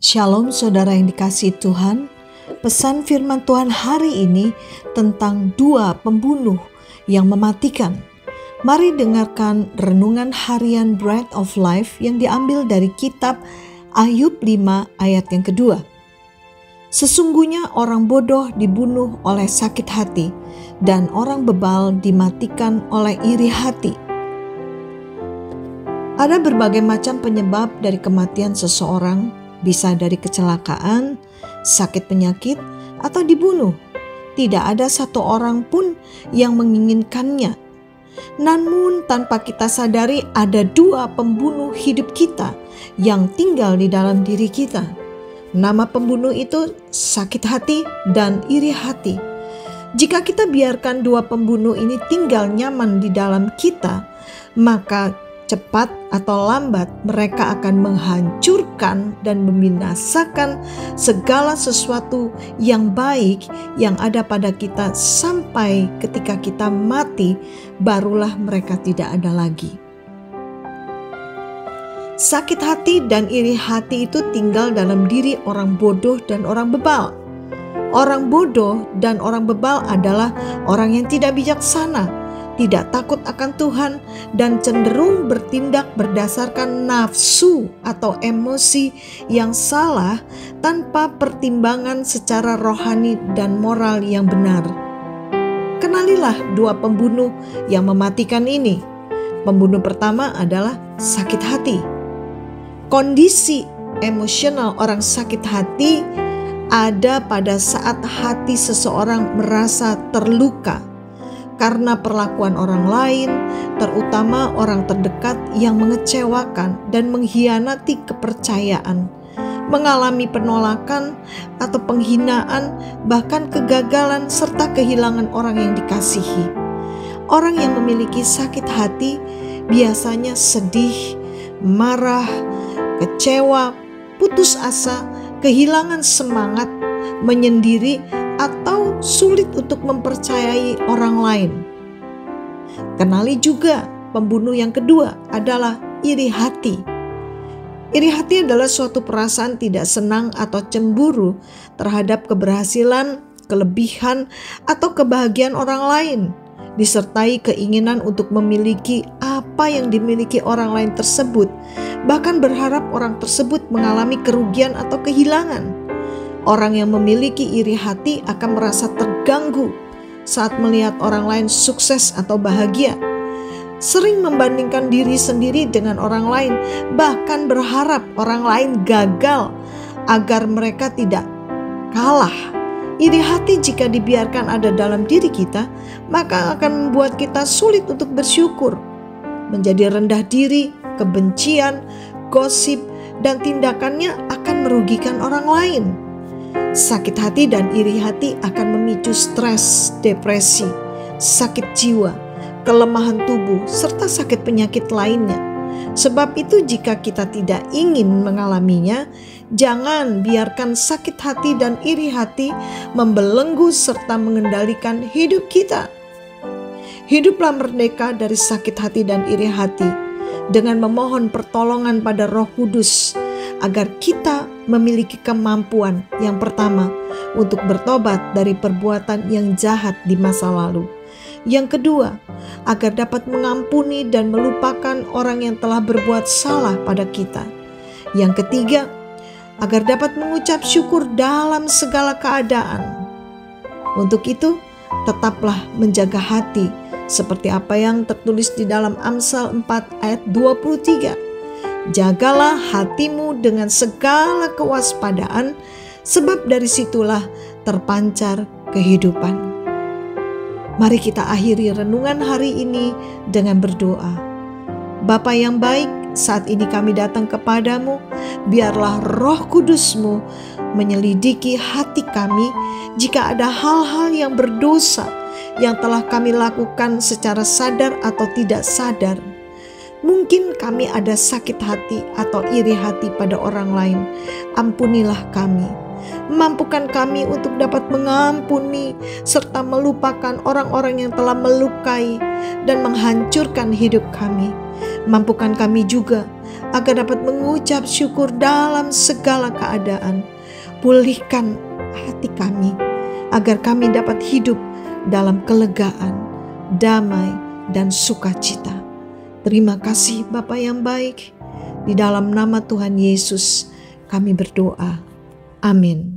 Shalom saudara yang dikasihi Tuhan. Pesan firman Tuhan hari ini tentang dua pembunuh yang mematikan. Mari dengarkan renungan harian Bread of Life yang diambil dari kitab Ayub 5 ayat yang kedua. Sesungguhnya orang bodoh dibunuh oleh sakit hati dan orang bebal dimatikan oleh iri hati. Ada berbagai macam penyebab dari kematian seseorang. Bisa dari kecelakaan, sakit penyakit, atau dibunuh. Tidak ada satu orang pun yang menginginkannya. Namun tanpa kita sadari ada dua pembunuh hidup kita yang tinggal di dalam diri kita. Nama pembunuh itu sakit hati dan iri hati. Jika kita biarkan dua pembunuh ini tinggal nyaman di dalam kita, maka cepat atau lambat mereka akan menghancurkan dan membinasakan segala sesuatu yang baik yang ada pada kita sampai ketika kita mati barulah mereka tidak ada lagi. Sakit hati dan iri hati itu tinggal dalam diri orang bodoh dan orang bebal. Orang bodoh dan orang bebal adalah orang yang tidak bijaksana, tidak takut akan Tuhan, dan cenderung bertindak berdasarkan nafsu atau emosi yang salah tanpa pertimbangan secara rohani dan moral yang benar. Kenalilah dua pembunuh yang mematikan ini. Pembunuh pertama adalah sakit hati. Kondisi emosional orang sakit hati ada pada saat hati seseorang merasa terluka karena perlakuan orang lain, terutama orang terdekat yang mengecewakan dan mengkhianati kepercayaan, mengalami penolakan atau penghinaan, bahkan kegagalan serta kehilangan orang yang dikasihi. Orang yang memiliki sakit hati biasanya sedih, marah, kecewa, putus asa, kehilangan semangat, menyendiri, atau sulit untuk mempercayai orang lain. Kenali juga pembunuh yang kedua adalah iri hati. Iri hati adalah suatu perasaan tidak senang atau cemburu terhadap keberhasilan, kelebihan, atau kebahagiaan orang lain, disertai keinginan untuk memiliki apa yang dimiliki orang lain tersebut, bahkan berharap orang tersebut mengalami kerugian atau kehilangan. Orang yang memiliki iri hati akan merasa terganggu saat melihat orang lain sukses atau bahagia. Sering membandingkan diri sendiri dengan orang lain, bahkan berharap orang lain gagal agar mereka tidak kalah. Iri hati jika dibiarkan ada dalam diri kita, maka akan membuat kita sulit untuk bersyukur, menjadi rendah diri, kebencian, gosip, dan tindakannya akan merugikan orang lain. Sakit hati dan iri hati akan memicu stres, depresi, sakit jiwa, kelemahan tubuh, serta sakit penyakit lainnya. Sebab itu jika kita tidak ingin mengalaminya, jangan biarkan sakit hati dan iri hati membelenggu serta mengendalikan hidup kita. Hiduplah merdeka dari sakit hati dan iri hati dengan memohon pertolongan pada Roh Kudus, agar kita memiliki kemampuan yang pertama untuk bertobat dari perbuatan yang jahat di masa lalu. Yang kedua, agar dapat mengampuni dan melupakan orang yang telah berbuat salah pada kita. Yang ketiga, agar dapat mengucap syukur dalam segala keadaan. Untuk itu, tetaplah menjaga hati seperti apa yang tertulis di dalam Amsal 4 ayat 23. Jagalah hatimu dengan segala kewaspadaan, sebab dari situlah terpancar kehidupan. Mari kita akhiri renungan hari ini dengan berdoa. Bapa yang baik, saat ini kami datang kepadamu, biarlah Roh Kudus-Mu menyelidiki hati kami jika ada hal-hal yang berdosa yang telah kami lakukan secara sadar atau tidak sadar. Mungkin kami ada sakit hati atau iri hati pada orang lain. Ampunilah kami. Mampukan kami untuk dapat mengampuni serta melupakan orang-orang yang telah melukai dan menghancurkan hidup kami. Mampukan kami juga agar dapat mengucap syukur dalam segala keadaan. Pulihkan hati kami agar kami dapat hidup dalam kelegaan, damai, dan sukacita. Terima kasih Bapa yang baik. Di dalam nama Tuhan Yesus kami berdoa. Amin.